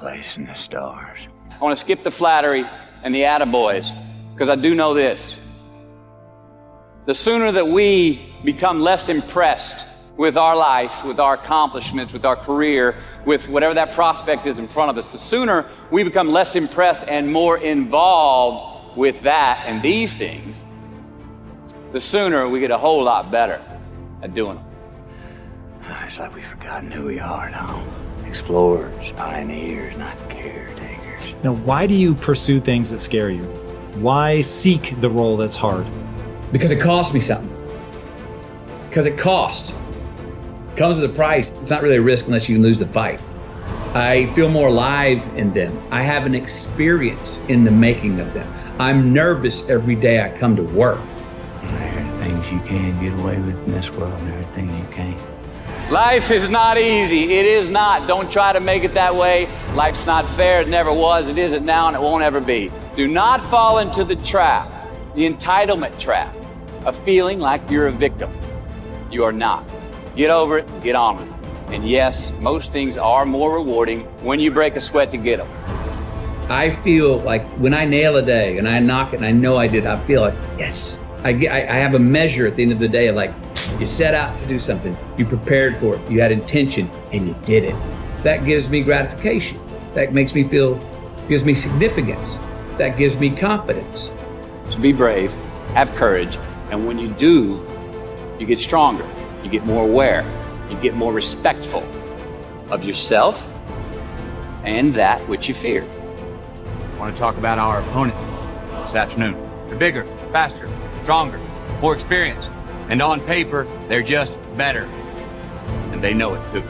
place in the stars. I want to skip the flattery and the attaboys, because I do know this. The sooner that we become less impressed with our life, with our accomplishments, with our career, with whatever that prospect is in front of us, the sooner we become less impressed and more involved with that and these things, the sooner we get a whole lot better at doing them. It's like we've forgotten who we are now. Explorers, pioneers, not caretakers. Now, why do you pursue things that scare you? Why seek the role that's hard? Because it costs me something. Because it costs. It comes with a price. It's not really a risk unless you lose the fight. I feel more alive in them. I have an experience in the making of them. I'm nervous every day I come to work. There are things you can't get away with in this world, and there are things you can't. Life is not easy. It is not. Don't try to make it that way. Life's not fair. It never was. It isn't now, and it won't ever be. Do not fall into the trap, the entitlement trap, of feeling like you're a victim. You are not. Get over it and get on with it. And yes, most things are more rewarding when you break a sweat to get them. I feel like when I nail a day and I knock it and I know I did, I feel like, yes. I have a measure at the end of the day of like, you set out to do something, you prepared for it, you had intention, and you did it. That gives me gratification. That makes me feel, gives me significance. That gives me confidence. So be brave, have courage, and when you do, you get stronger, you get more aware, you get more respectful of yourself and that which you fear. I want to talk about our opponent this afternoon. They're bigger, faster, stronger, more experienced, and on paper, they're just better. And they know it too.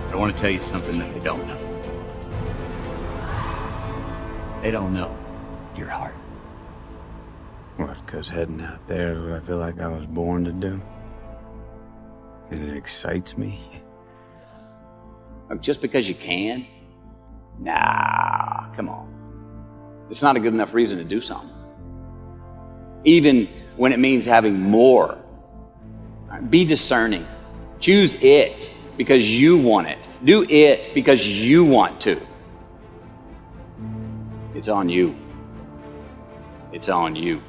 But I want to tell you something that they don't know. They don't know your heart. What, because heading out there is what I feel like I was born to do? And it excites me? Just because you can? Nah, come on. It's not a good enough reason to do something. Even when it means having more. Be discerning. Choose it because you want it. Do it because you want to. It's on you. It's on you.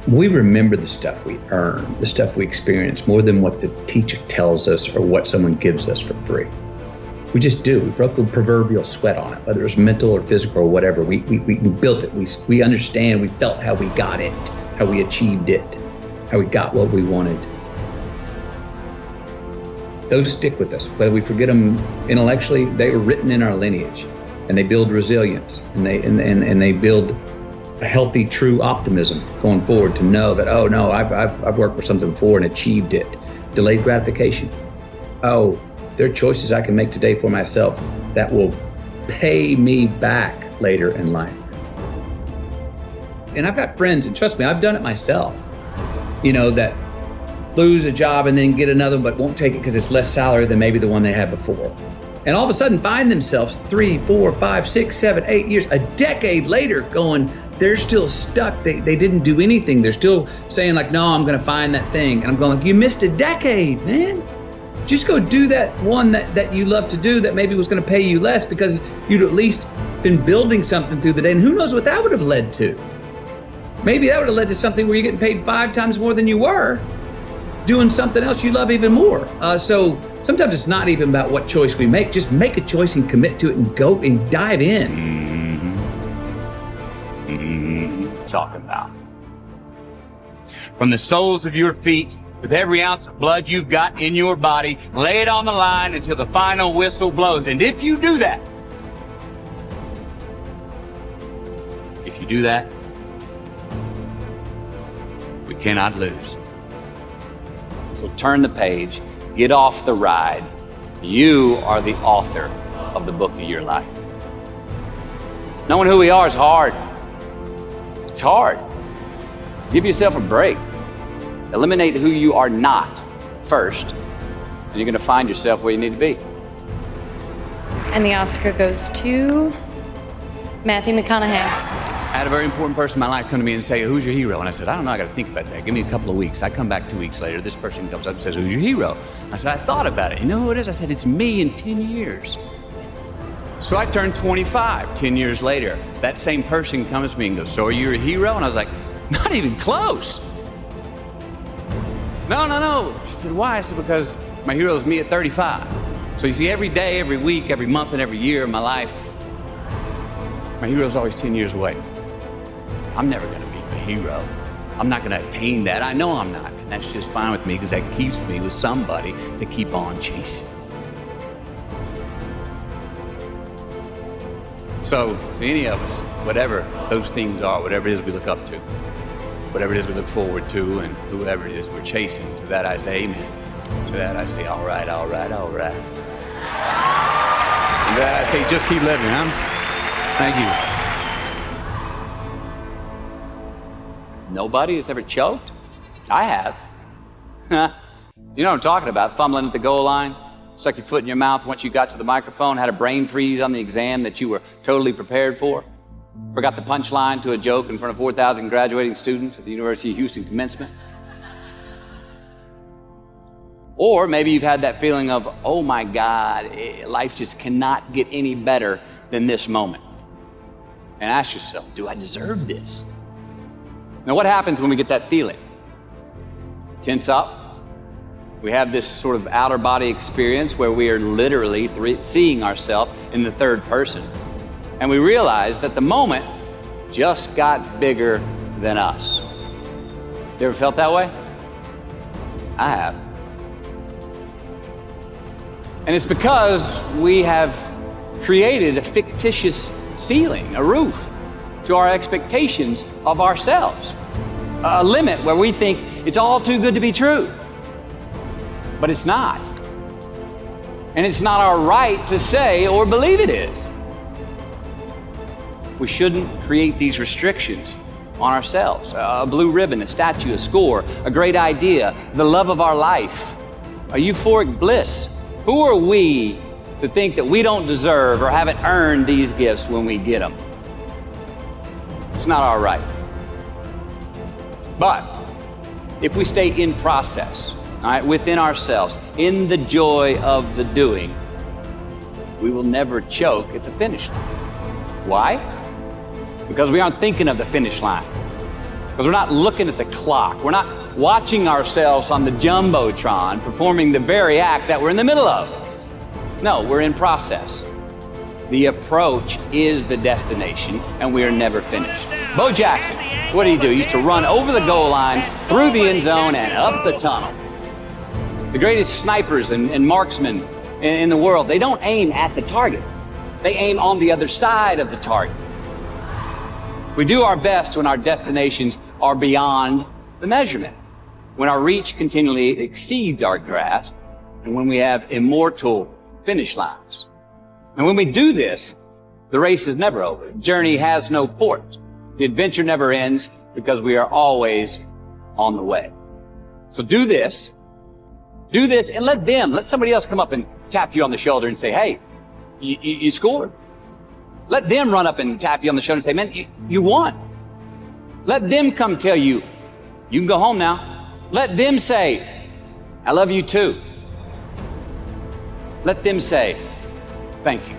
We remember the stuff we earn, the stuff we experience, more than what the teacher tells us or what someone gives us for free. We just do. We broke a proverbial sweat on it, whether it was mental or physical or whatever. We built it. We understand. We felt how we got it, how we achieved it, how we got what we wanted. Those stick with us. Whether we forget them intellectually, they were written in our lineage, and they build resilience, and they build a healthy, true optimism going forward to know that, oh no, I've worked for something before and achieved it. Delayed gratification. Oh, there are choices I can make today for myself that will pay me back later in life. And I've got friends, and trust me, I've done it myself, that lose a job and then get another but won't take it because it's less salary than maybe the one they had before. And all of a sudden find themselves 3, 4, 5, 6, 7, 8 years, a decade later going, they're still stuck. They didn't do anything. They're still saying like, no, I'm going to find that thing. And I'm going like, you missed a decade, man. Just go do that one that you love to do that maybe was going to pay you less because you'd at least been building something through the day. And who knows what that would have led to? Maybe that would have led to something where you're getting paid 5 times more than you were doing something else you love even more. So sometimes it's not even about what choice we make. Just make a choice and commit to it and go and dive in. Talking about. From the soles of your feet, with every ounce of blood you've got in your body, lay it on the line until the final whistle blows. And if you do that, we cannot lose. So turn the page, get off the ride. You are the author of the book of your life. Knowing who we are is hard. It's hard. Give yourself a break. Eliminate who you are not first, and you're going to find yourself where you need to be. And the Oscar goes to Matthew McConaughey. I had a very important person in my life come to me and say, who's your hero? And I said, I don't know, I gotta think about that. Give me a couple of weeks. I come back 2 weeks later, this person comes up and says, who's your hero? I said, I thought about it. You know who it is? I said, it's me in 10 years. So I turned 25, 10 years later. That same person comes to me and goes, so are you a hero? And I was like, not even close. No. She said, why? I said, because my hero is me at 35. So you see, every day, every week, every month, and every year of my life, my hero is always 10 years away. I'm never gonna be a hero. I'm not gonna attain that. I know I'm not, and that's just fine with me because that keeps me with somebody to keep on chasing. So to any of us, whatever those things are, whatever it is we look up to, whatever it is we look forward to, and whoever it is we're chasing, to that I say amen. To that I say, all right. And to that I say, just keep living, huh? Thank you. Nobody has ever choked? I have. You know what I'm talking about, fumbling at the goal line, stuck your foot in your mouth once you got to the microphone, had a brain freeze on the exam that you were totally prepared for, forgot the punchline to a joke in front of 4,000 graduating students at the University of Houston commencement. Or maybe you've had that feeling of, oh my God, life just cannot get any better than this moment. And ask yourself, do I deserve this? Now what happens when we get that feeling? Tense up. We have this sort of outer body experience where we are literally seeing ourselves in the third person. And we realize that the moment just got bigger than us. You ever felt that way? I have. And it's because we have created a fictitious ceiling, a roof, to our expectations of ourselves. A limit where we think it's all too good to be true. But it's not. And it's not our right to say or believe it is. We shouldn't create these restrictions on ourselves. A blue ribbon, a statue, a score, a great idea, the love of our life, a euphoric bliss. Who are we to think that we don't deserve or haven't earned these gifts when we get them? It's not our right. But if we stay in process, all right, within ourselves, in the joy of the doing, we will never choke at the finish line. Why? Because we aren't thinking of the finish line. Because we're not looking at the clock. We're not watching ourselves on the Jumbotron performing the very act that we're in the middle of. No, we're in process. The approach is the destination, and we are never finished. Bo Jackson, what did he do? He used to run over the goal line, through the end zone, and up the tunnel. The greatest snipers and marksmen in the world, they don't aim at the target. They aim on the other side of the target. We do our best when our destinations are beyond the measurement, when our reach continually exceeds our grasp, and when we have immortal finish lines. And when we do this, the race is never over. The journey has no port. The adventure never ends because we are always on the way. So do this, and let somebody else come up and tap you on the shoulder and say, hey, you scored. Let them run up and tap you on the shoulder and say, man, you won. Let them come tell you, you can go home now. Let them say, I love you too. Let them say, thank you.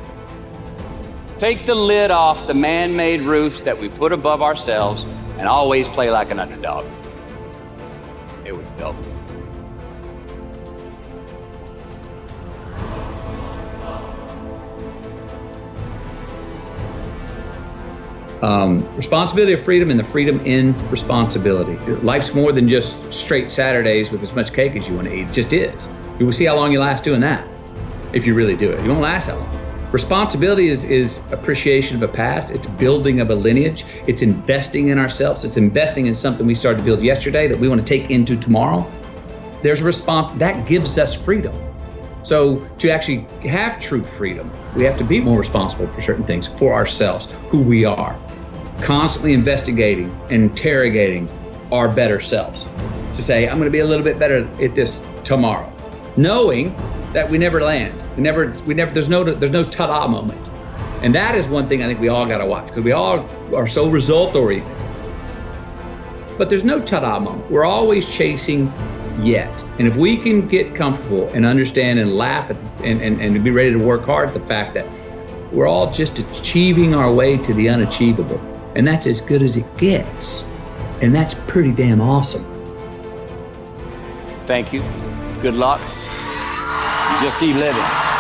Take the lid off the man-made roofs that we put above ourselves and always play like an underdog. It would go. Responsibility of freedom and the freedom in responsibility. Life's more than just straight Saturdays with as much cake as you want to eat. It just is. You will see how long you last doing that if you really do it. You won't last that long. Responsibility is appreciation of a path. It's building of a lineage. It's investing in ourselves. It's investing in something we started to build yesterday that we want to take into tomorrow. There's a response that gives us freedom. So to actually have true freedom, we have to be more responsible for certain things, for ourselves, who we are, constantly investigating and interrogating our better selves to say, I'm going to be a little bit better at this tomorrow, knowing that we never land. We never, there's no ta-da moment. And that is one thing I think we all got to watch, because we all are so result oriented. But there's no ta-da moment. We're always chasing yet. And if we can get comfortable and understand and laugh at, and be ready to work hard at the fact that we're all just achieving our way to the unachievable, and that's as good as it gets. And that's pretty damn awesome. Thank you. Good luck. Just keep living.